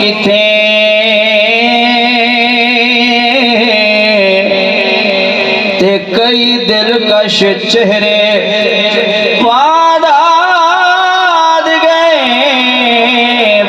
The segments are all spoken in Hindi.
किथे ते कई दिलकश चेहरे पादाद गए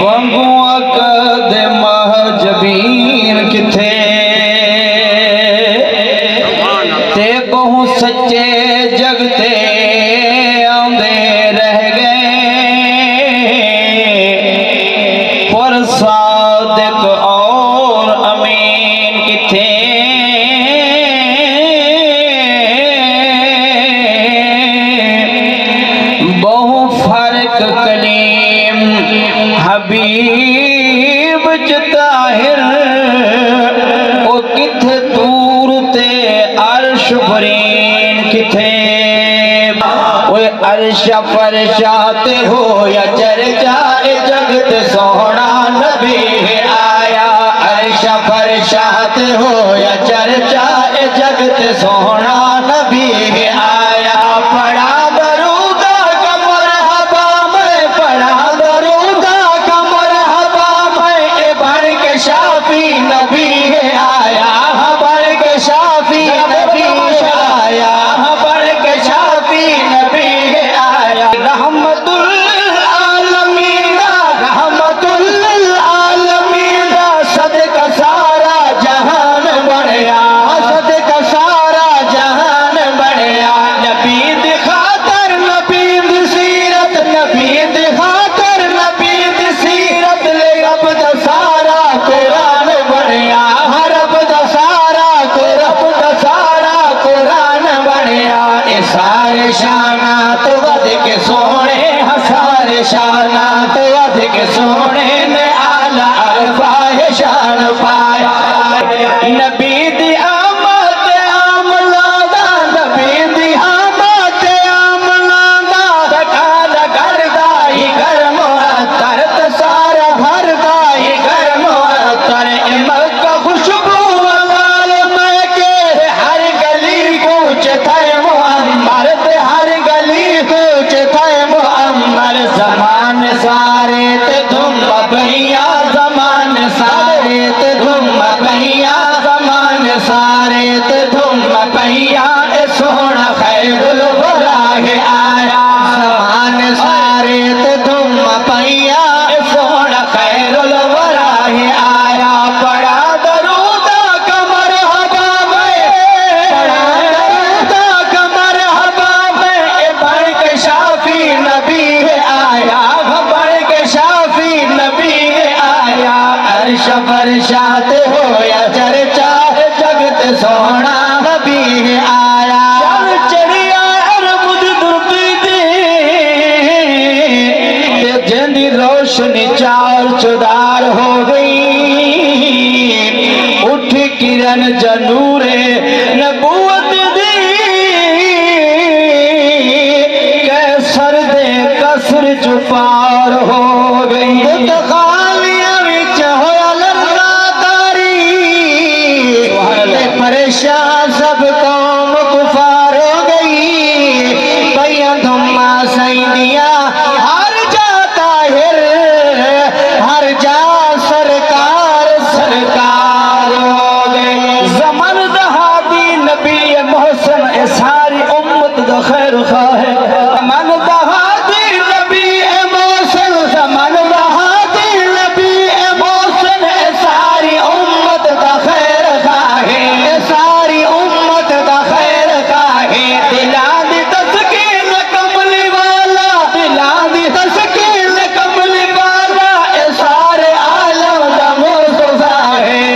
बंगुआ कद महजबीन किथे ते बहु सच्चे जगते आंदे रह गए पर सादिक और अमीन किथे बहु फर्क कलीम हबीब ताहिर ओ किथे दूर ते अर्श बरीन किथे ओए अर्श फरशाते हो या चर्चा ए जगत सोहना नबी आया अर्श फरशाते हो या चर्चा ए जगत सोहना नबी आया पड़ा दरूदा कमर हवा में पड़ा दरूदा कमर हवा में ए बन के शाफी नबी आया बन के शाफी नबी आया बन के शाफी नबी आया रहमतुल आलमीन सदका सारा जहान बढ़िया सदका सारा जहान बढ़िया नबी दिखातर नबी सीरत नबी दिखातर नबी सीरत ले रब दा सारा कुरान बढ़िया रब दा सारा कुरान बढ़िया ए सारे शाना तो वध के सोने सारे शाना तो वध के सोने ने आला अल्फा शान पाया नबी दी आमद आमलादा नबी दी आमद आमलादा काल करदा ही गर्म तरत सारा भरदा ही गर्म तर मक्का खुशबू वाल में के हर गली कूच थे मुअम्मर हर गली कूच थे मुअम्मर जमान सारे ते धुम भैया जमान सारे ते धुम भैया जमान सारे ते धुम भैया ए सोहना खैरुल वराह आया जमान सारे ते धुम भैया ए सोहना खैरुल वराह आया पड़ा दरूदा कमर हवा में पड़ा दरूदा कमर हवा में ए बन के शाफी नबी आया बन के शाफी नबी आया अर्श फरशात हो या चर्चा जगत सोना नबी आया चढ़िया अरबुद दुर्बी दे जिंदी रोशनी चार चुदार हो गई उठ किरण जनूरे नबूवत दी कैसर दे कसर चुपार हो गई परेशान सब कौम कुफार हो गई भैया धुम्मा सैदिया हर जाता हिर हर जा सरकार सरकार हो गई जमन दहादी नबी मोहसन ए सारी उम्मत द खैर खाहे मन दहादी नबी मोहसन जमन दहादी नबी मोहसन ए सारी उम्मत द खैर खाहे सारी उम्मत दा खैर काहे दिला दी तस्कीन कमली वाला दिला दी तस्कीन कमली वाला ए सारे आलम दा मुस्तफा है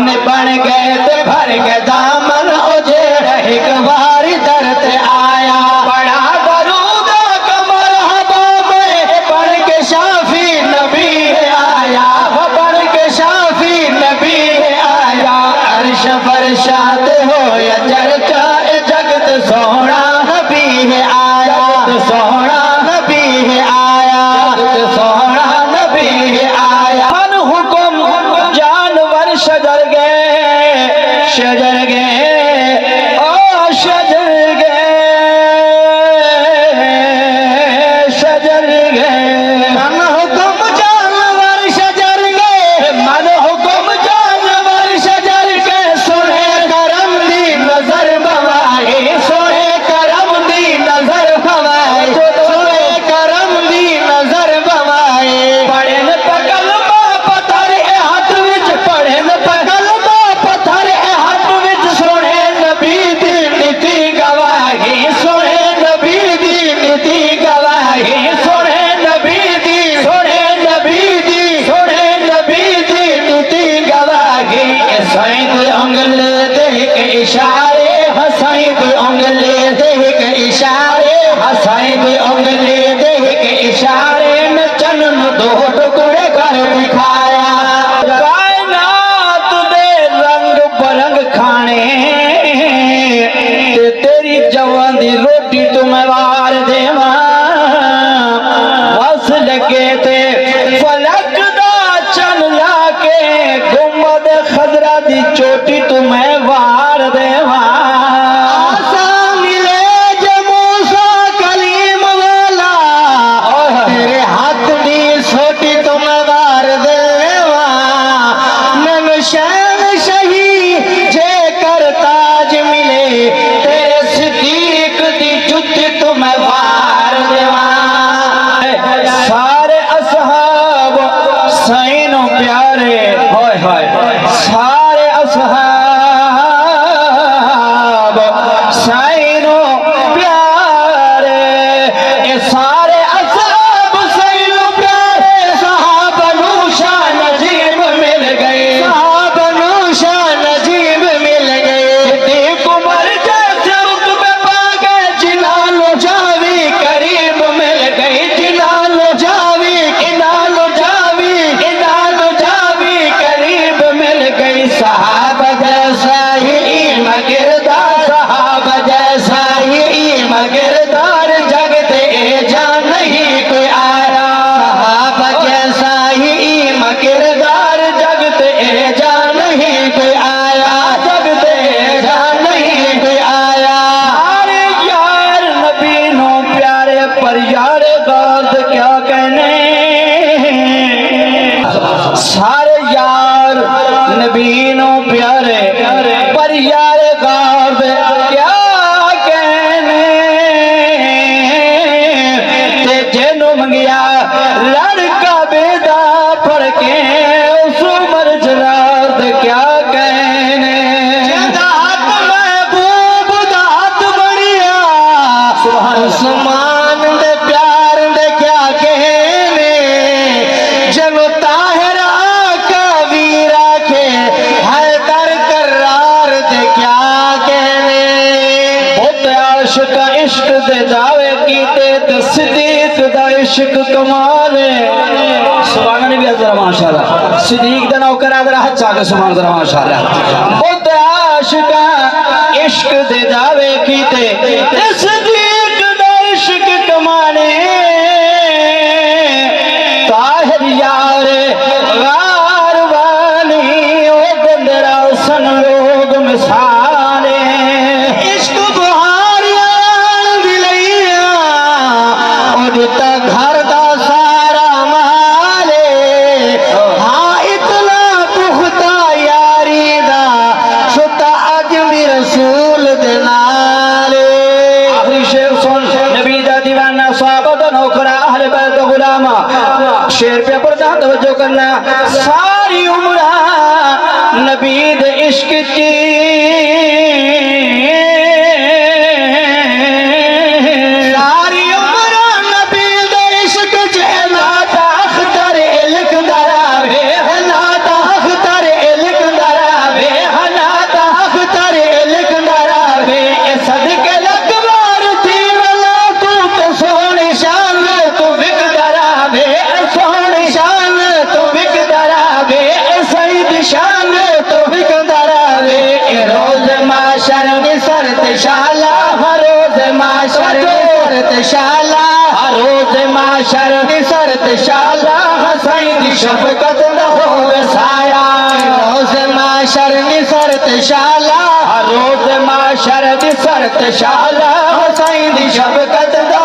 ने बन गए ते भर के दामन उजेड़ एक बारी दर ते आया बड़ा दरूद कमर हवा में बन के शाफी नबी आया बन के शाफी नबी आया अर्श फरशात हो या चर्चा जगत सोना नबी आया सोना नबी आया सोना नबी आया मन हुक्म जानवर शजर गए ओ शजर गए मन हुक्म जानवर शजर गए मन हुक्म जानवर शजर के सुने करम दी नजर बवाए सुने करम दी नजर बवाए सुने करम दी नजर बवाए पढ़े न पकल पत्थर ए हाथ विच पढ़े न पकल पत्थर ए हाथ विच सुने नबी दी नीति गवाही सुने नबी दी नीति गवाही सुने नबी दी सुने नबी दी सुने नबी दी नीति गवाही सैद उंगली देख इशारे हसैद उंगली देख इशारे हसैद उंगली देख इशारे न चन्न दो टुकड़े कर दिखाया कायनात दे रंग बरंग खाने ते तेरी जवान दी रोटी तुम्हें वार देवा बस लगे थे फलक दा चन लाके गुंबद खजरा दी चोटी तुम्हें वार देवा आसा मिले जे मूसा कलीम वाला तेरे हाथ दी सोटी तुम्हें वार देवा नन शैन शही जे कर ताज मिले तेरे सिद्दीक दी जुत्ती तुम्हें वार देवा सारे असहाब सैनो प्यारे होय होय सारे असहाब सैनो प्यारे ये सारे असहाब सैनो प्यारे साहब नूशा नजीब मिल गए साहब नूशा नजीब मिल गए देख उमर जैसे रुतबे पा गए जिनालो जावी करीब मिल गई जिनालो जावी इनालो जावी इनालो जावी करीब मिल गई साहब जैसा ही मगिरदार साहब जैसा ही मगिरदार जगते जा नहीं कोई आया साहब जैसा ही मगिरदार जगते जा नहीं कोई आया जगते जा नहीं कोई आया अरे यार नबी नो प्यारे पर यार गाद क्या कहने सारे यार नबी नो प्यारे पर यार गाद क्या कहने ते जेनो मंगिया लड़का बेदा फड़ के उस उमर जराद क्या कहने दात महबूब दात बढ़िया सुमान दे प्यार दे क्या कहने जनो ताहरा का वीरा के हैदर करार दे क्या कहने बहुत आशिक इश्क दे दावे कीते ते सिद्दीक दा इश्क कमाले सुभान नबी जरा माशाअल्लाह सिद्दीक दा नौकर जरा हाथ चाके सुभान जरा माशाअल्लाह बहुत आशिक इश्क दे दावे कीते ते सिद्दीक दा इश्क कमाले ताहिर यार गार वाली ओ बंदरा सन लोग मिसाले इश्क बुहारिया दिलैया ओ दिता घर दा सारा माले हाँ इतना पुख्ता यारी दा छुटा अज भी रसूल दे नाले आखिरी शेर सुन नबी दा दीवाना साहबा दा नौकरा अहले बैत दा गुलामा शेर पे पर्दा तवज्जो करना सारी उम्र नबी दे इश्क की सारी उम्र नबी दे इश्क च नाता अख्तर इल्क दरावे नाता अख्तर इल्क दरावे शाला रोज माशर दी सरत शाला हसैन दी शफकत दा होवे साया रोज माशर दी सरत शाला रोज माशर दी सरत शाला हसैन दी शफकत दा